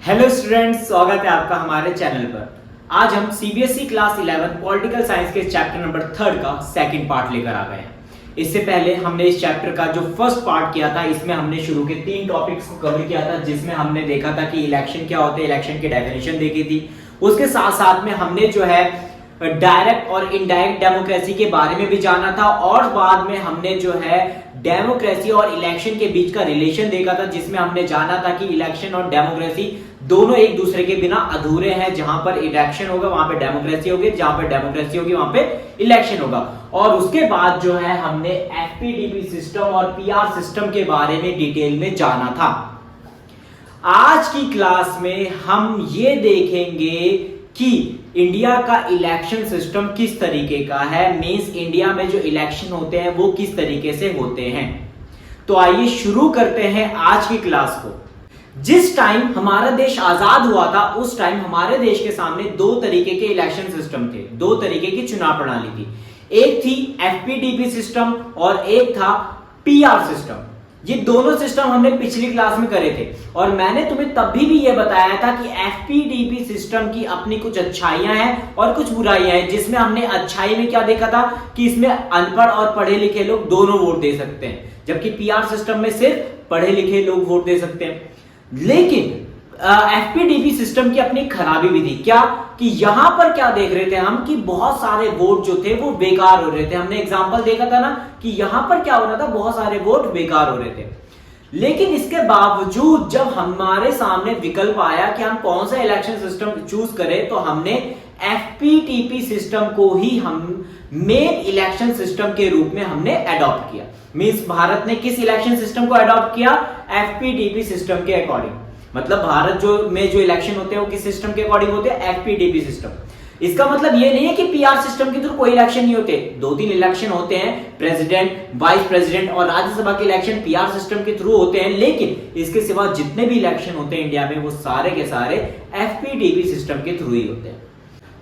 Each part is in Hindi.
हेलो स्टूडेंट्स, स्वागत है आपका हमारे चैनल पर। आज हम सीबीएसई क्लास 11 पॉलिटिकल साइंस के चैप्टर नंबर 3 का सेकंड पार्ट लेकर आ गए हैं। इससे पहले हमने इस चैप्टर का जो फर्स्ट पार्ट किया था, इसमें हमने शुरू के 3 टॉपिक्स को कवर किया था, जिसमें हमने देखा था कि इलेक्शन क्या होते हैं, इलेक्शन की डेफिनेशन देखी थी। उसके साथ साथ में हमने जो है डायरेक्ट और इनडायरेक्ट डेमोक्रेसी के बारे में भी जाना था, और बाद में हमने जो है डेमोक्रेसी और इलेक्शन के बीच का रिलेशन देखा था, जिसमें हमने जाना था कि इलेक्शन और डेमोक्रेसी दोनों एक दूसरे के बिना अधूरे हैं। जहां पर इलेक्शन होगा वहां पे डेमोक्रेसी होगी, जहां पर डेमोक्रेसी होगी वहां पे इलेक्शन होगा। और उसके बाद जो है हमने एफपीडीपी सिस्टम और पीआर सिस्टम के बारे में डिटेल में जाना था। आज की क्लास में हम ये देखेंगे कि इंडिया का इलेक्शन सिस्टम किस तरीके का है, मींस इंडिया में जो इलेक्शन होते हैं वो किस तरीके से होते हैं। तो आइए शुरू करते हैं आज की क्लास को। जिस टाइम हमारा देश आजाद हुआ था, उस टाइम हमारे देश के सामने 2 तरीके के इलेक्शन सिस्टम थे, 2 तरीके की चुनाव प्रणाली थी। एक थी एफपीडीपी सिस्टम और एक था पीआर सिस्टम। ये दोनों सिस्टम हमने पिछली क्लास में करे थे, और मैंने तुम्हें तभी भी ये बताया था कि एफपीडीपी सिस्टम की अपनी कुछ अच्छाइयां हैं और कुछ बुराइयां हैं। जिसमें हमने अच्छाई में क्या देखा था कि इसमें अनपढ़ और पढ़े लिखे लोग दोनों वोट दे सकते हैं, जबकि पीआर सिस्टम में सिर्फ पढ़े लिखे लोग वोट दे सकते हैं। लेकिन एफपीडीपी सिस्टम की अपनी खराबी भी थी, क्या कि यहां पर क्या देख रहे थे हम कि बहुत सारे वोट जो थे वो बेकार हो रहे थे। हमने एग्जांपल देखा था ना कि यहां पर क्या हो रहा था, बहुत सारे वोट बेकार हो रहे थे। लेकिन इसके बावजूद जब हमारे सामने विकल्प आया कि हम कौन सा इलेक्शन सिस्टम चूज करें, तो हमने एफपीडीपी सिस्टम को ही हम मेन इलेक्शन सिस्टम के रूप में हमने अडॉप्ट किया। मींस भारत ने किस इलेक्शन सिस्टम को अडॉप्ट किया? एफपीडीपी सिस्टम के अकॉर्डिंग। मतलब भारत जो इलेक्शन होते हैं वो किस सिस्टम के अकॉर्डिंग होते हैं? एफपीडीपी सिस्टम। इसका मतलब ये नहीं है कि पीआर सिस्टम के थ्रू कोई इलेक्शन नहीं होते। 2-3 इलेक्शन होते हैं, प्रेसिडेंट, वाइस प्रेसिडेंट और राज्यसभा के इलेक्शन पीआर सिस्टम के थ्रू होते हैं। लेकिन इसके सिवा जितने भी इलेक्शन होते हैं इंडिया में, वो सारे के सारे एफपीडीपी सिस्टम के थ्रू ही होते हैं।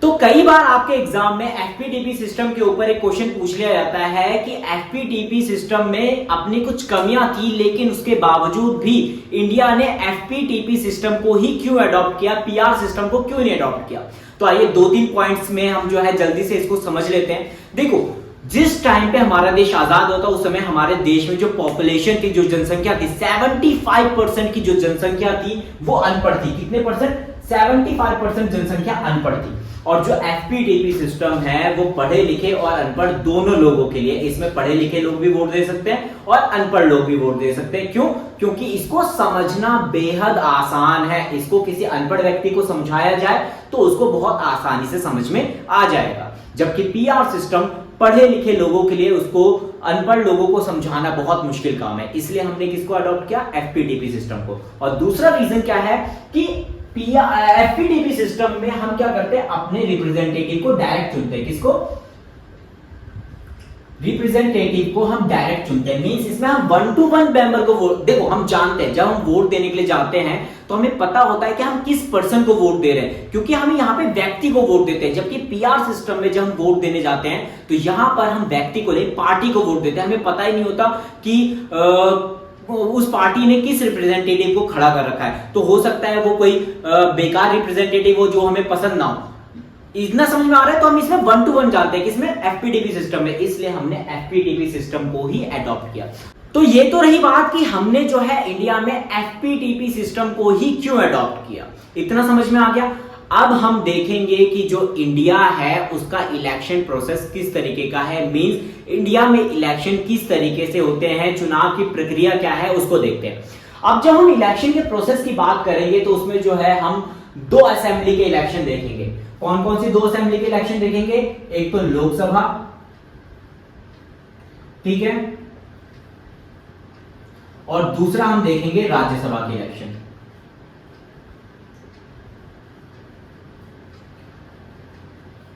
तो कई बार आपके एग्जाम में एफपीडीपी सिस्टम के ऊपर एक क्वेश्चन पूछ लिया जाता है कि एफपीडीपी सिस्टम में अपनी कुछ कमियां थी, लेकिन उसके बावजूद भी इंडिया ने एफपीडीपी सिस्टम को ही क्यों अडॉप्ट किया, पीआर सिस्टम को क्यों नहीं अडॉप्ट किया। तो आइए 2-3 पॉइंट्स में हम जो है जल्दी से इसको समझ लेते हैं। देखो, जिस टाइम पे हमारा देश आजाद होता, उस समय हमारे देश में जो पॉपुलेशन थी, जो जनसंख्या थी, 75% की जो जनसंख्या थी वो अनपढ़ थी। कितने परसेंट? 75% जनसंख्या अनपढ़ थी। और जो एफपीडीपी सिस्टम है वो पढ़े लिखे और अनपढ़ दोनों लोगों के लिए, इसमें पढ़े लिखे लोग भी वोट दे सकते हैं और अनपढ़ लोग भी वोट दे सकते हैं। क्यों? क्योंकि इसको समझना बेहद आसान है। इसको किसी अनपढ़ व्यक्ति को समझाया जाए तो उसको बहुत आसानी से समझ में आ जाएगा, जबकि पीआर सिस्टम पढ़े लिखे लोगों के लिए, उसको अनपढ़ लोगों को समझाना बहुत मुश्किल काम है। इसलिए हमने किसको अडॉप्ट किया? एफपीडीपी सिस्टम को। और दूसरा रीजन क्या है कि एफपीडीपी सिस्टम में हम क्या करते हैं, अपने रिप्रेजेंटेटिव को डायरेक्ट चुनते हैं। किसको? रिप्रेजेंटेटिव को हम डायरेक्ट चुनते हैं। मींस इसमें हम 1 to 1 मेंबर को वोट, देखो हम जानते हैं, जब हम वोट देने के लिए जाते हैं तो हमें पता होता है कि हम किस पर्सन को वोट दे रहे हैं, क्योंकि हम यहाँ पे व्यक्ति को वोट देते हैं। जबकि पीआर सिस्टम में जब हम वोट देने जाते हैं तो यहां पर हम व्यक्ति को नहीं, पार्टी को वोट देते हैं। हमें पता ही नहीं होता कि उस पार्टी ने किस रिप्रेजेंटेटिव को खड़ा कर रखा है। तो हो सकता है वो कोई बेकार रिप्रेजेंटेटिव हो जो हमें पसंद ना हो। इतना समझ में आ रहा है? तो हम इसमें 1 to 1 जाते हैं, किसमें? एफपीडीपी सिस्टम में। इसलिए हमने एफपीडीपी सिस्टम को ही अडॉप्ट किया। तो ये तो रही बात कि हमने जो है इंडिया में एफपीडीपी सिस्टम को ही क्यों अडॉप्ट किया। इतना समझ में आ गया। अब हम देखेंगे कि जो इंडिया है उसका इलेक्शन प्रोसेस किस तरीके का है, मींस इंडिया में इलेक्शन किस तरीके से होते हैं, चुनाव की प्रक्रिया क्या है, उसको देखते हैं। अब जब हम इलेक्शन के प्रोसेस की बात करेंगे तो उसमें जो है हम 2 असेंबली के इलेक्शन देखेंगे। कौन कौन सी 2 असेंबली के इलेक्शन देखेंगे? एक तो लोकसभा, ठीक है, और दूसरा हम देखेंगे राज्यसभा के इलेक्शन।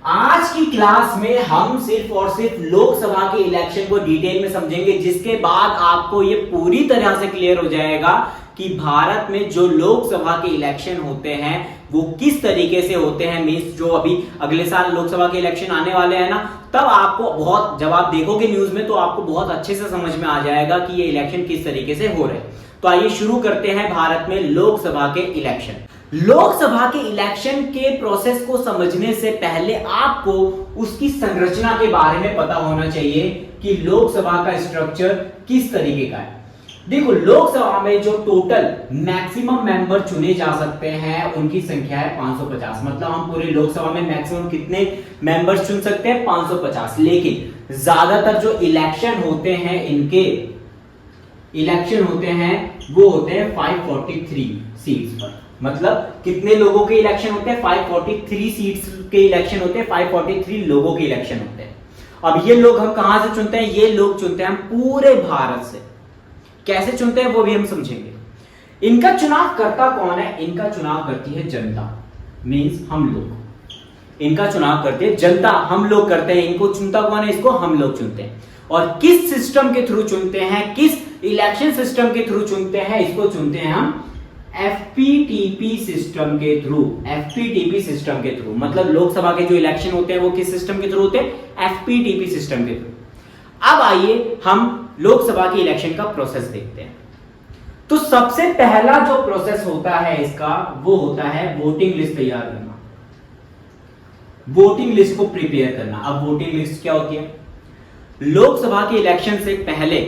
आज की क्लास में हम सिर्फ और सिर्फ लोकसभा के इलेक्शन को डिटेल में समझेंगे, जिसके बाद आपको यह पूरी तरह से क्लियर हो जाएगा कि भारत में जो लोकसभा के इलेक्शन होते हैं वो किस तरीके से होते हैं। मींस जो अभी अगले साल लोकसभा के इलेक्शन आने वाले हैं ना, तब आपको बहुत, जब आप देखोगे न्यूज में तो आपको बहुत अच्छे से समझ में आ जाएगा कि ये इलेक्शन किस तरीके से हो रहे हैं। तो आइए शुरू करते हैं भारत में लोकसभा के इलेक्शन। लोकसभा के इलेक्शन के प्रोसेस को समझने से पहले आपको उसकी संरचना के बारे में पता होना चाहिए कि लोकसभा का स्ट्रक्चर किस तरीके का है। देखो, लोकसभा में जो टोटल मैक्सिमम मेंबर चुने जा सकते हैं उनकी संख्या है 550। मतलब हम पूरे लोकसभा में मैक्सिमम कितने मेंबर्स चुन सकते हैं? 550। लेकिन ज्यादातर जो इलेक्शन होते हैं, इनके इलेक्शन होते हैं वो होते हैं 543 सीट्स पर। मतलब कितने लोगों के इलेक्शन होते हैं? 543 सीट्स के इलेक्शन होते हैं, 543 लोगों के इलेक्शन होते हैं। अब ये लोग हम कहां से चुनते हैं? ये लोग चुनते हैं हम पूरे भारत से। कैसे चुनते हैं वो भी हम समझेंगे। इनका चुनाव करता कौन है? इनका चुनाव करती है जनता, मींस हम लोग। इनका चुनाव करती है जनता, हम लोग करते हैं। इनको चुनता कौन है? इसको हम लोग चुनते हैं। और किस सिस्टम के थ्रू चुनते हैं? किस इलेक्शन सिस्टम के थ्रू चुनते हैं? इसको चुनते हैं हम एफपीटीपी सिस्टम के थ्रू। एफपीटीपी सिस्टम के थ्रू मतलब लोकसभा के जो इलेक्शन होते हैं वो किस सिस्टम के थ्रू होते हैं? एफपीटीपी सिस्टम के थ्रू। अब आइए हम लोकसभा के इलेक्शन का प्रोसेस देखते हैं। तो सबसे पहला जो प्रोसेस होता है इसका, वो होता है वोटिंग लिस्ट तैयार करना, वोटिंग लिस्ट को प्रिपेयर करना। अब वोटिंग लिस्ट क्या होती है? लोकसभा के इलेक्शन से पहले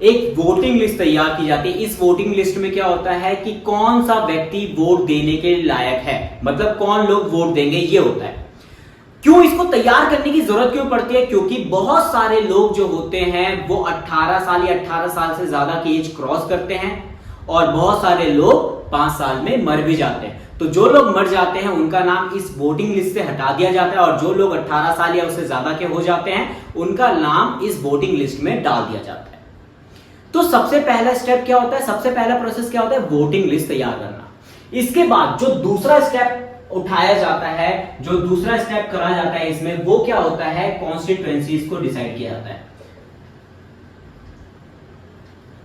एक वोटिंग लिस्ट तैयार की जाती है। इस वोटिंग लिस्ट में क्या होता है कि कौन सा व्यक्ति वोट देने के लायक है, मतलब कौन लोग वोट देंगे, ये होता है। क्यों इसको तैयार करने की जरूरत क्यों पड़ती है? क्योंकि बहुत सारे लोग जो होते हैं वो 18 साल या 18 साल से ज्यादा की एज क्रॉस करते हैं और बहुत सारे लोग 5 साल में मर भी जाते हैं। तो जो लोग मर जाते हैं उनका नाम इस वोटिंग लिस्ट से हटा दिया जाता है और जो लोग 18 साल या उससे ज्यादा के हो जाते हैं उनका नाम इस वोटिंग लिस्ट में डाल दिया जाता है। तो सबसे पहला स्टेप क्या होता है? सबसे पहला प्रोसेस क्या होता है? वोटिंग लिस्ट तैयार करना। इसके बाद जो दूसरा स्टेप उठाया जाता है, जो दूसरा स्टेप करा जाता है इसमें, वो क्या होता है? कॉन्स्टिट्यूएंसीज को डिसाइड किया जाता है।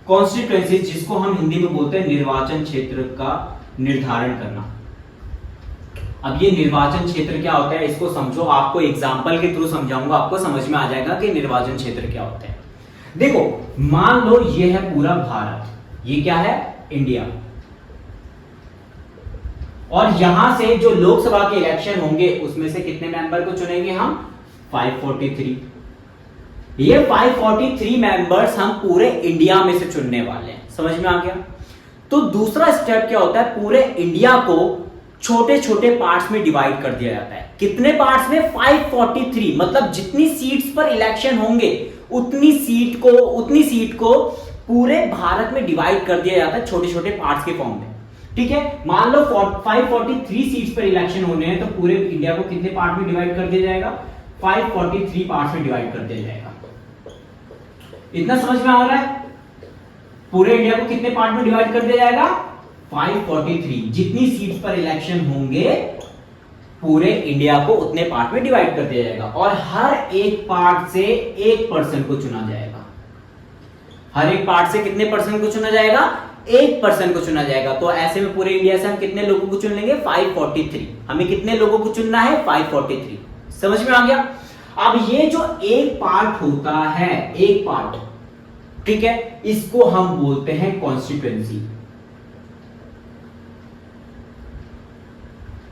कॉन्स्टिट्यूएंसीज जिसको हम हिंदी में बोलते हैं निर्वाचन क्षेत्र का निर्धारण करना। अब ये निर्वाचन क्षेत्र क्या होता है इसको समझो, आपको एग्जांपल के थ्रू समझाऊंगा, आपको समझ में आ जाएगा कि निर्वाचन क्षेत्र क्या होता है। देखो, मान लो ये है पूरा भारत, ये क्या है? इंडिया। और यहां से जो लोकसभा के इलेक्शन होंगे उसमें से कितने मेंबर को चुनेंगे हम? 543। ये 543 मेंबर्स हम पूरे इंडिया में से चुनने वाले हैं। समझ में आ गया? तो दूसरा स्टेप क्या होता है? पूरे इंडिया को छोटे छोटे पार्ट्स में डिवाइड कर दिया जाता है। कितने पार्ट्स में? 543। मतलब जितनी सीट्स पर इलेक्शन होंगे उतनी सीट को पूरे भारत में डिवाइड कर दिया जाता है छोटे छोटे पार्ट्स के फॉर्म में। ठीक है, मान लो 543 सीट्स पर इलेक्शन होने हैं तो पूरे इंडिया को कितने पार्ट में डिवाइड कर दिया जाएगा? 543 पार्ट्स में डिवाइड कर दिया जाएगा। इतना समझ में आ रहा है? पूरे इंडिया को कितने पार्ट में डिवाइड कर दिया जाएगा? 543। जितनी सीट्स पर इलेक्शन होंगे पूरे इंडिया को उतने पार्ट में डिवाइड कर दिया जाएगा और हर एक पार्ट से 1% को चुना जाएगा। हर एक पार्ट से कितने परसेंट को चुना जाएगा? 1% को चुना जाएगा। तो ऐसे में पूरे इंडिया से हम कितने लोगों को चुन लेंगे? 543। हमें कितने लोगों को चुनना है? 543। समझ में आ गया? अब ये जो एक पार्ट होता है, एक पार्ट, ठीक है, इसको हम बोलते हैं कॉन्स्टिट्यूएंसी।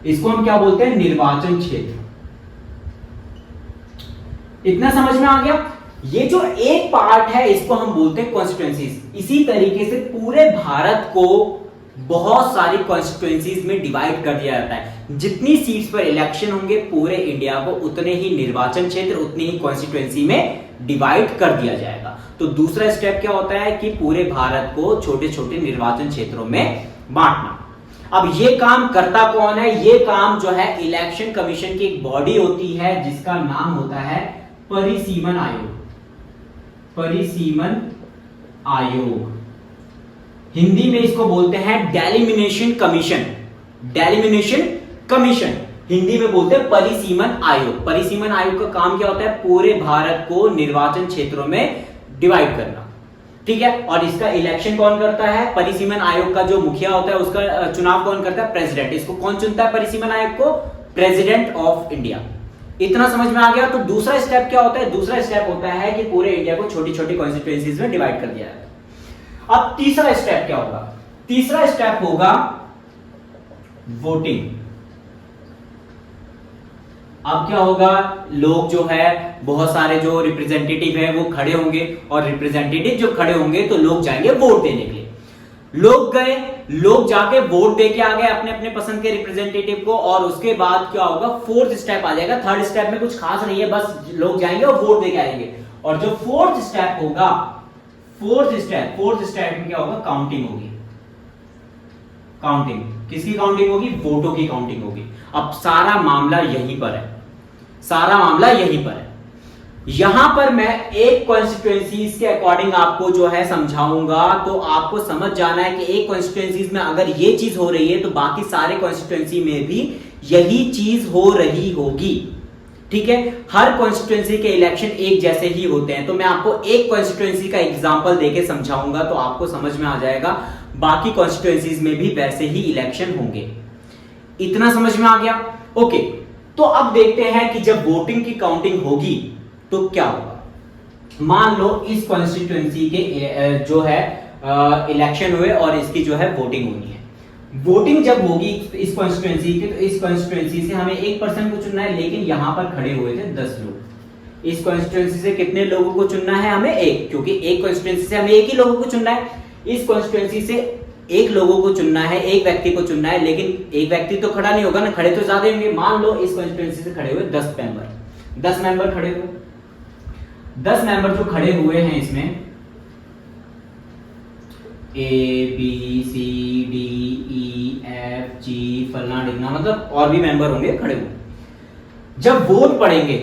इसको हम क्या बोलते हैं? निर्वाचन क्षेत्र। इतना समझ में आ गया? ये जो एक पार्ट है इसको हम बोलते हैं कॉन्स्टिट्यूएंसीज। इसी तरीके से पूरे भारत को बहुत सारी कॉन्स्टिट्यूएंसीज में डिवाइड कर दिया जाता है। जितनी सीट्स पर इलेक्शन होंगे पूरे इंडिया को उतने ही निर्वाचन क्षेत्र, उतनी ही कॉन्स्टिट्यूएंसी में डिवाइड कर दिया जाएगा। तो दूसरा स्टेप क्या होता है कि पूरे भारत को छोटे छोटे निर्वाचन क्षेत्रों में बांटना। अब ये काम करता कौन है? ये काम जो है इलेक्शन कमीशन की एक बॉडी होती है जिसका नाम होता है परिसीमन आयोग। परिसीमन आयोग, हिंदी में इसको बोलते हैं डेलिमिनेशन कमीशन। डेलिमिनेशन कमीशन हिंदी में बोलते हैं परिसीमन आयोग। परिसीमन आयोग का काम क्या होता है? पूरे भारत को निर्वाचन क्षेत्रों में डिवाइड करना। ठीक है, और इसका इलेक्शन कौन करता है? परिसीमन आयोग का जो मुखिया होता है उसका चुनाव कौन करता है? प्रेसिडेंट। इसको कौन चुनता है परिसीमन आयोग को? President of India. इतना समझ में आ गया? तो दूसरा स्टेप क्या होता है? दूसरा स्टेप होता है कि पूरे इंडिया को छोटी छोटी कॉन्स्टिट्यूएंसीज में डिवाइड कर दिया जाए। अब तीसरा स्टेप क्या होगा? तीसरा स्टेप होगा वोटिंग। अब क्या होगा, लोग जो है बहुत सारे जो रिप्रेजेंटेटिव है वो खड़े होंगे, और रिप्रेजेंटेटिव जो खड़े होंगे तो लोग जाएंगे वोट देने के लिए। लोग गए, लोग जाके वोट दे के आ गए अपने अपने पसंद के रिप्रेजेंटेटिव को, और उसके बाद क्या होगा, फोर्थ स्टेप आ जाएगा। थर्ड स्टेप में कुछ खास नहीं है, बस लोग जाएंगे और वोट दे के आएंगे। और जो फोर्थ स्टेप होगा, फोर्थ स्टेप में क्या होगा, काउंटिंग होगी। काउंटिंग किसकी काउंटिंग होगी, वोटों की काउंटिंग होगी। अब सारा मामला यहीं पर है, सारा मामला यहीं पर है। यहां पर मैं एक कॉन्स्टिट्यूएंसीज के अकॉर्डिंग आपको जो है समझाऊंगा, तो आपको समझ जाना है कि एक कॉन्स्टिट्यूएंसीज में अगर ये चीज हो रही है तो बाकी सारे कॉन्स्टिट्यूएंसी में भी यही चीज हो रही होगी। ठीक है, हर कॉन्स्टिट्यूएंसी के इलेक्शन एक जैसे ही होते हैं। तो मैं आपको एक कॉन्स्टिट्यूएंसी का एग्जांपल देके समझाऊंगा, तो आपको समझ में आ जाएगा बाकी कॉन्स्टिट्यूएंसीज में भी वैसे ही इलेक्शन होंगे। इतना समझ में आ गया? ओके, तो अब देखते हैं कि जब वोटिंग की काउंटिंग होगी तो क्या होगा। मान लो इस कॉन्स्टिट्यूएंसी के जो है इलेक्शन हुए और इसकी जो है वोटिंग होनी है। वोटिंग जब होगी इस कॉन्स्टिट्यूएंसी की, तो इस कॉन्स्टिट्यूएंसी से हमें एक पर्सन को चुनना है, लेकिन यहां पर खड़े हुए थे 10 लोग। इस कॉन्स्टिट्यूएंसी से कितने लोगों को चुनना है हमें? एक, क्योंकि एक कॉन्स्टिट्यूएंसी से हमें एक ही लोगों को चुनना है। इस कॉन्स्टिट्यूएंसी से एक लोगों को चुनना है, एक व्यक्ति को चुनना है, लेकिन एक व्यक्ति तो खड़ा नहीं होगा ना, खड़े तो ज्यादा होंगे। मान लो इस कॉन्स्टिट्यूएंसी से खड़े हुए 10 मेंबर खड़े हुए। 10 मेंबर जो खड़े हुए हैं इसमें A B C D E F G फलना ढिकना, मतलब और भी मेंबर होंगे खड़े हुए। जब वोट पड़ेंगे,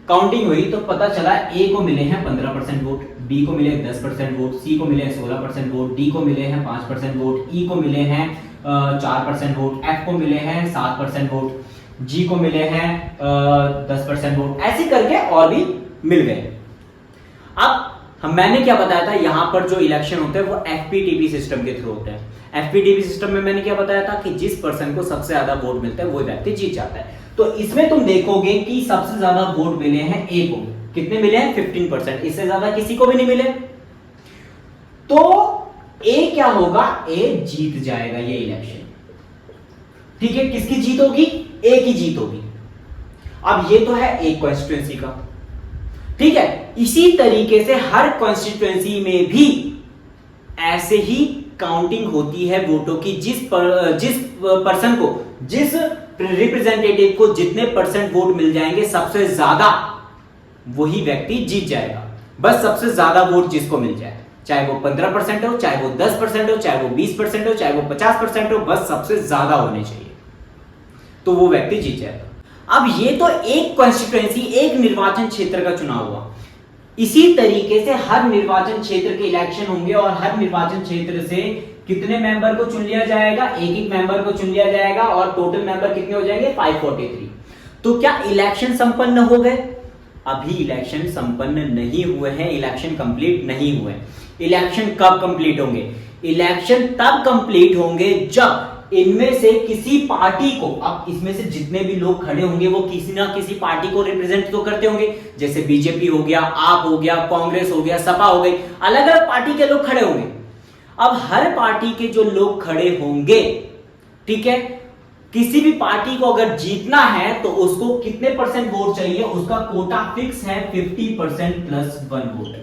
काउंटिंग हुई, तो पता चला A को मिले हैं 15% वोट, B को मिले 10% वोट, C को मिले 16% वोट, D को मिले हैं 5% वोट, E को मिले हैं 4% वोट, F को मिले हैं 7% वोट, G को मिले हैं 10% वोट, ऐसे करके और भी मिल गए। अब मैंने क्या बताया था, यहां पर जो इलेक्शन होते हैं वो एफपीटीपी सिस्टम के थ्रू होते हैं। एफपीटीपी सिस्टम में मैंने क्या बताया था कि जिस पर्सन को सबसे ज्यादा वोट मिलता है वो व्यक्ति जीत जाता है। तो इसमें तुम देखोगे कि सबसे ज्यादा वोट मिले हैं ए को। कितने मिले हैं? 15%। इससे ज्यादा किसी को भी नहीं मिले। तो ए क्या होगा? ए जीत जाएगा ये इलेक्शन। ठीक है, किसकी जीत होगी? ए की जीत होगी। अब ये तो है एक कॉन्स्टिट्यूएंसी का। ठीक है, इसी तरीके से हर कॉन्स्टिट्यूएंसी में भी ऐसे ही काउंटिंग होती है वोटों की। जिस पर्सन को, जिस रिप्रेजेंटेटिव को जितने परसेंट वोट मिल जाएंगे सबसे ज्यादा, वही व्यक्ति जीत जाएगा। बस सबसे ज्यादा वोट जिसको मिल जाए, चाहे वो 15% हो, चाहे वो 10% हो, चाहे वो 20% हो, चाहे वो 50% हो, बस सबसे ज्यादा होने चाहिए, तो वो व्यक्ति जीत जाएगा। अब ये तो एक कॉन्स्टिट्यूएंसी, एक निर्वाचन क्षेत्र का चुनाव हुआ। इसी तरीके से हर निर्वाचन क्षेत्र के इलेक्शन होंगे और हर निर्वाचन क्षेत्र से कितने मेंबर को चुन लिया जाएगा? एक मेंबर को चुन लिया जाएगा और टोटल मेंबर कितने हो जाएंगे? 543। तो क्या इलेक्शन संपन्न हो गए? अभी इलेक्शन संपन्न नहीं हुए हैं, इलेक्शन कंप्लीट नहीं हुए। इलेक्शन कब कंप्लीट होंगे? इलेक्शन तब कंप्लीट होंगे जब इनमें से किसी पार्टी को, अब इसमें से जितने भी लोग खड़े होंगे वो किसी ना किसी पार्टी को रिप्रेजेंट तो करते होंगे। जैसे बीजेपी हो गया, आप हो गया, कांग्रेस हो गया, सपा हो गई, अलग अलग पार्टी के लोग खड़े होंगे। अब हर पार्टी के जो लोग खड़े होंगे, ठीक है, किसी भी पार्टी को अगर जीतना है तो उसको कितने परसेंट वोट चाहिए? उसका कोटा फिक्स है 50% प्लस 1 वोट।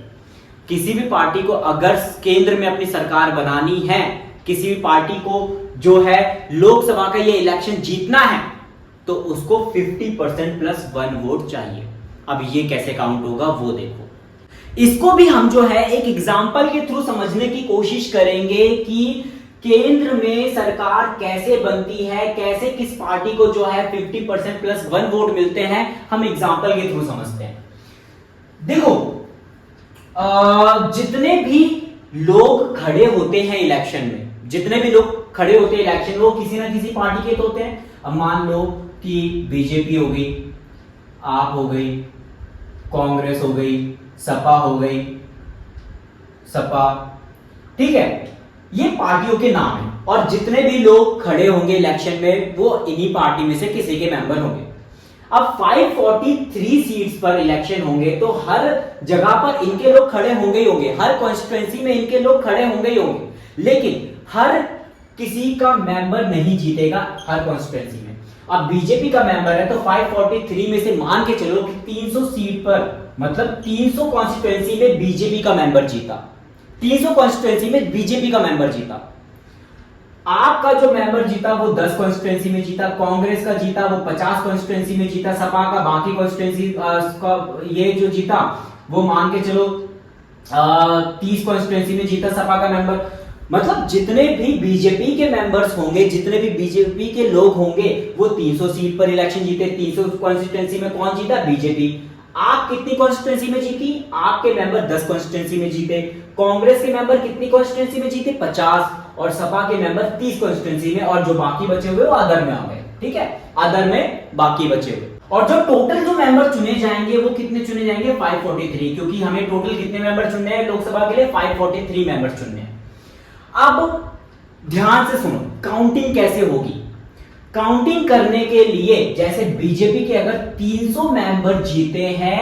किसी भी पार्टी को अगर केंद्र में अपनी सरकार बनानी है, किसी भी पार्टी को जो है लोकसभा का ये इलेक्शन जीतना है, तो उसको 50% प्लस 1 वोट चाहिए। अब ये कैसे काउंट होगा वो देखो। इसको भी हम जो है एक एग्जांपल के थ्रू समझने की कोशिश करेंगे कि केंद्र में सरकार कैसे बनती है, कैसे किस पार्टी को जो है 50% प्लस 1 वोट मिलते हैं, हम एग्जांपल के थ्रू समझते हैं। देखो, जितने भी लोग खड़े होते हैं इलेक्शन में, जितने भी लोग खड़े होते हैं इलेक्शन, वो किसी ना किसी पार्टी के तो होते हैं। अब मान लो कि बीजेपी हो गई, आप हो गई, कांग्रेस हो गई, सपा हो गई, सपा, ठीक है, ये पार्टियों के नाम हैं। और जितने भी लोग खड़े होंगे इलेक्शन में वो इन्हीं पार्टी में से किसी के मेंबर होंगे। अब 543 सीट्स पर इलेक्शन होंगे तो हर जगह पर इनके लोग खड़े होंगे ही होंगे, हर कॉन्स्टिट्यूएंसी में इनके लोग खड़े होंगे ही होंगे। लेकिन हर किसी का मेंबर नहीं जीतेगा हर कॉन्स्टिट्यूंसी में। अब बीजेपी का मेंबर है तो 543 में से मान के चलो कि 300 सीट पर, मतलब 300 कॉन्स्टिट्यूंसी में बीजेपी का मेंबर जीता, 300 कॉन्स्टिट्यूंसी में बीजेपी का मेंबर जीता। आपका जो मेंबर जीता वो 10 कॉन्स्टिट्यूंसी में जीता, कांग्रेस का जीता वो 50 कॉन्स्टिट्यूंसी में जीता, सपा का बाकी कॉन्स्टिट्यूंसी का ये जो जीता वो मान के चलो 30 कॉन्स्टिट्यूंसी में जीता सपा का मेंबर। मतलब जितने भी बीजेपी के मेंबर्स होंगे, जितने भी बीजेपी के लोग होंगे वो 300 सीट पर इलेक्शन जीते। 300 कॉन्स्टिट्यूंसी में कौन जीता? बीजेपी। आप कितनी कॉन्स्टिट्यूंसी में जीती? आपके मेंबर 10 कॉन्स्टिट्यूंसी में जीते। कांग्रेस के मेंबर कितनी कॉन्स्टिट्यूंसी में जीते? 50। और सपा के मेंबर 30 कॉन्स्टिट्यूंसी में, और जो बाकी बचे हुए वो अदर में आ गए। ठीक है, अदर में बाकी बचे हुए। और जो टोटल जो मेंबर चुने जाएंगे वो कितने चुने जाएंगे? 543, क्योंकि हमें टोटल कितने मेंबर चुनने हैं लोकसभा के लिए? 543 मेंबर चुनने हैं। अब ध्यान से सुनो, काउंटिंग कैसे होगी। काउंटिंग करने के लिए जैसे बीजेपी के अगर 300 मेंबर जीते हैं,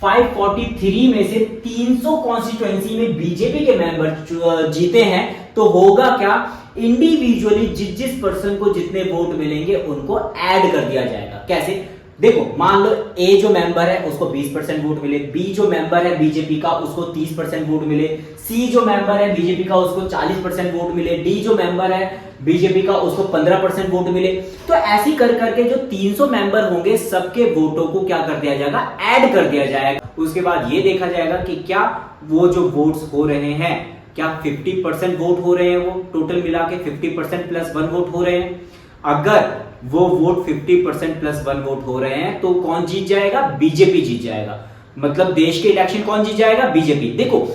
543 में से 300 कॉन्स्टिट्यूएंसी में बीजेपी के मेंबर जीते हैं, तो होगा क्या? इंडिविजुअली जिस पर्सन को जितने वोट मिलेंगे उनको ऐड कर दिया जाएगा। कैसे? देखो, मान लो ए जो मेंबर है उसको 20% वोट मिले, बी जो मेंबर है बीजेपी का उसको 30% वोट मिले, सी जो मेंबर है बीजेपी का उसको 40% वोट मिले, डी जो मेंबर है बीजेपी का उसको 15% वोट मिले। तो ऐसे कर करके जो 300 मेंबर होंगे सबके वोटों को क्या कर दिया जाएगा? ऐड कर दिया जाएगा। उसके बाद ये देखा जाएगा कि क्या वो जो वोट्स हो रहे हैं, क्या 50% वोट हो रहे हैं, वो टोटल मिला के 50% प्लस 1 वोट हो रहे हैं। अगर वो वोट 50% प्लस 1 वोट हो रहे हैं तो कौन जीत जाएगा? बीजेपी जीत जाएगा। मतलब देश के इलेक्शन कौन जीत जाएगा? बीजेपी। देखो,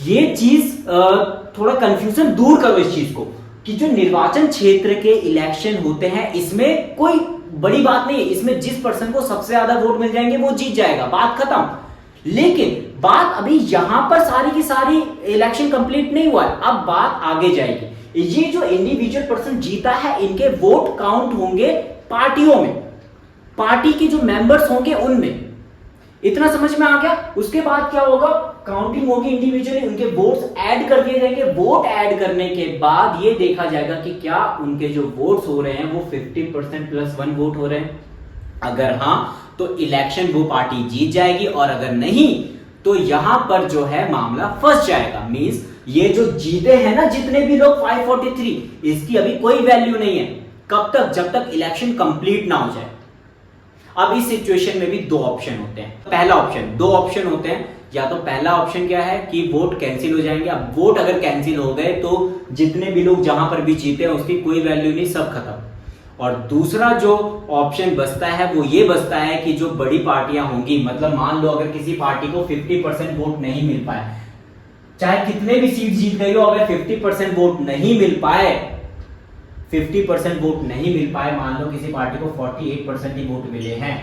ये चीज थोड़ा कंफ्यूजन दूर करो इस चीज को, कि जो निर्वाचन क्षेत्र के इलेक्शन होते हैं इसमें कोई बड़ी बात नहीं है, इसमें जिस पर्सन को सबसे ज्यादा वोट मिल जाएंगे वो जीत जाएगा, बात खत्म। लेकिन बात अभी यहां पर सारी की सारी इलेक्शन कंप्लीट नहीं हुआ है, अब बात आगे जाएगी। ये जो इंडिविजुअल पर्सन जीता है इनके वोट काउंट होंगे पार्टियों में, पार्टी के जो मेंबर्स होंगे उनमें। इतना समझ में आ गया? उसके बाद क्या होगा? काउंटिंग होगी इंडिविजुअली, उनके वोट्स ऐड कर दिए जाएंगे। वोट ऐड करने के बाद ये देखा जाएगा कि क्या उनके जो वोट्स हो रहे हैं वो 50% प्लस 1 वोट हो रहे हैं। अगर हां तो इलेक्शन वो पार्टी जीत जाएगी, और अगर नहीं तो यहां पर जो है मामला फंस जाएगा। मींस ये जो जीते हैं ना जितने भी लोग 543, इसकी अभी कोई वैल्यू नहीं है। कब तक? जब तक इलेक्शन कंप्लीट ना हो जाए। अब इस सिचुएशन में भी दो ऑप्शन होते हैं। पहला ऑप्शन, दो ऑप्शन होते हैं। या तो पहला ऑप्शन क्या है कि वोट कैंसिल हो जाएंगे। अब वोट अगर कैंसिल हो गए तो जितने भी लोग जहां पर भी जीते हैं उसकी कोई वैल्यू नहीं, सब खत्म। और दूसरा जो ऑप्शन बचता है वो ये बचता है कि जो बड़ी पार्टियां होंगी, मतलब मान लो अगर किसी पार्टी को 50% वोट नहीं मिल पाए, चाहे कितने भी सीट जीत गई हो, अगर 50% वोट नहीं मिल पाए, 50% वोट नहीं मिल पाए, मान लो किसी पार्टी को 48% ही वोट मिले हैं,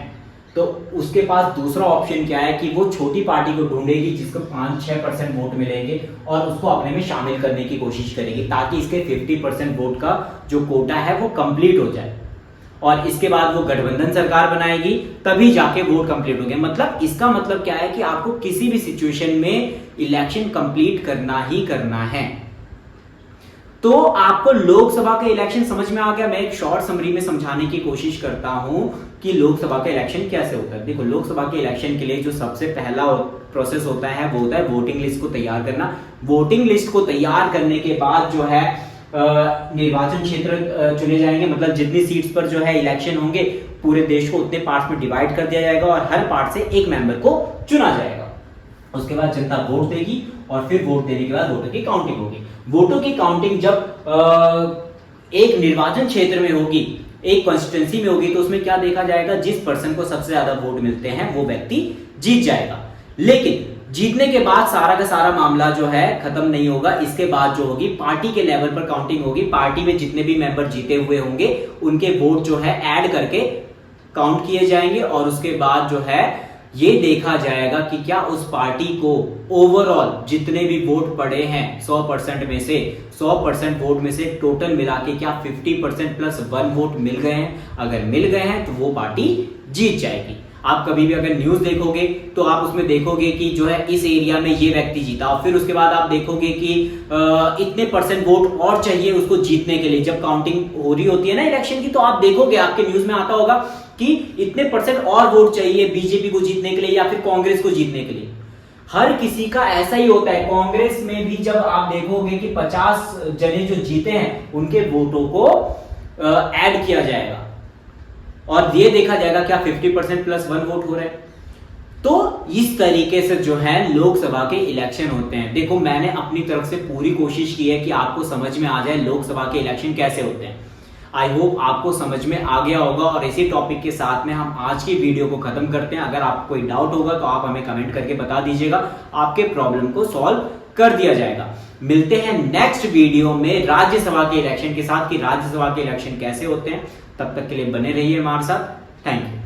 तो उसके पास दूसरा ऑप्शन क्या है कि वो छोटी पार्टी को ढूंढेगी जिसको 5-6% वोट मिलेंगे और उसको अपने में शामिल करने की कोशिश करेगी, ताकि इसके 50% वोट का जो कोटा है वो कंप्लीट हो जाए। और इसके बाद वो गठबंधन सरकार बनाएगी, तभी जाके वोट कंप्लीट होंगे। मतलब इसका मतलब क्या है कि आपको किसी भी सिचुएशन में इलेक्शन कंप्लीट करना ही करना है। तो आपको लोकसभा के इलेक्शन समझ में आ गया। मैं एक शॉर्ट समरी में समझाने की कोशिश करता हूं कि लोकसभा का इलेक्शन कैसे होता है। देखो, लोकसभा के इलेक्शन के लिए जो सबसे पहला प्रोसेस होता है वो होता है वोटिंग लिस्ट को तैयार करना। वोटिंग लिस्ट को तैयार करने के बाद जो है निर्वाचन क्षेत्र चुने जाएंगे। मतलब जितनी सीट्स पर जो है इलेक्शन होंगे, पूरे देश को उतने पार्ट्स में डिवाइड कर दिया जाएगा और हर पार्ट से एक मेंबर को चुना जाएगा। उसके बाद जनता वोट देगी और फिर वोट देने के बाद वोटों की काउंटिंग होगी। वोटों की काउंटिंग जब एक निर्वाचन क्षेत्र में होगी, एक कॉन्स्टिट्यूएंसी में होगी, तो उसमें क्या देखा जाएगा? जिस पर्सन को सबसे ज्यादा वोट मिलते हैं वो व्यक्ति जीत जाएगा। लेकिन जीतने के बाद सारा का सारा मामला जो है खत्म नहीं होगा। इसके बाद जो होगी पार्टी के लेवल पर काउंटिंग होगी। पार्टी में जितने भी मेंबर जीते हुए होंगे उनके वोट जो है ऐड करके काउंट किए जाएंगे और उसके बाद जो है ये देखा जाएगा कि क्या उस पार्टी को ओवरऑल जितने भी वोट पड़े हैं 100% में से 100% वोट में से टोटल मिला के क्या 50% प्लस 1 वोट मिल गए हैं। अगर मिल गए हैं तो वो पार्टी जीत जाएगी। आप कभी भी अगर न्यूज देखोगे तो आप उसमें देखोगे कि जो है इस एरिया में ये व्यक्ति जीता, और फिर उसके बाद आप देखोगे कि इतने % वोट और चाहिए उसको जीतने के लिए। जब काउंटिंग हो रही होती है ना इलेक्शन की, तो आप देखोगे आपके न्यूज में आता होगा कि इतने % और वोट चाहिए बीजेपी को जीतने के लिए या फिर कांग्रेस को जीतने के लिए। हर किसी का ऐसा ही होता है। कांग्रेस में भी जब आप देखोगे कि 50 जने जो जीते हैं उनके वोटों को ऐड किया जाएगा और ये देखा जाएगा क्या 50% +1 वोट हो रहा है। तो इस तरीके से जो है लोकसभा के इलेक्शन होते हैं। देखो, मैंने अपनी तरफ से पूरी कोशिश की है कि आपको समझ में आ जाए लोकसभा के इलेक्शन कैसे होते हैं। आई होप आपको समझ में आ गया होगा, और इसी टॉपिक के साथ में हम आज की वीडियो को खत्म करते हैं। अगर आपको कोई डाउट होगा तो आप हमें कमेंट करके बता दीजिएगा, आपके प्रॉब्लम को सॉल्व कर दिया जाएगा। मिलते हैं नेक्स्ट वीडियो में राज्यसभा के इलेक्शन के साथ कि राज्यसभा के इलेक्शन कैसे होते हैं। तब तक के लिए बने रहिए हमारे साथ। Thank you.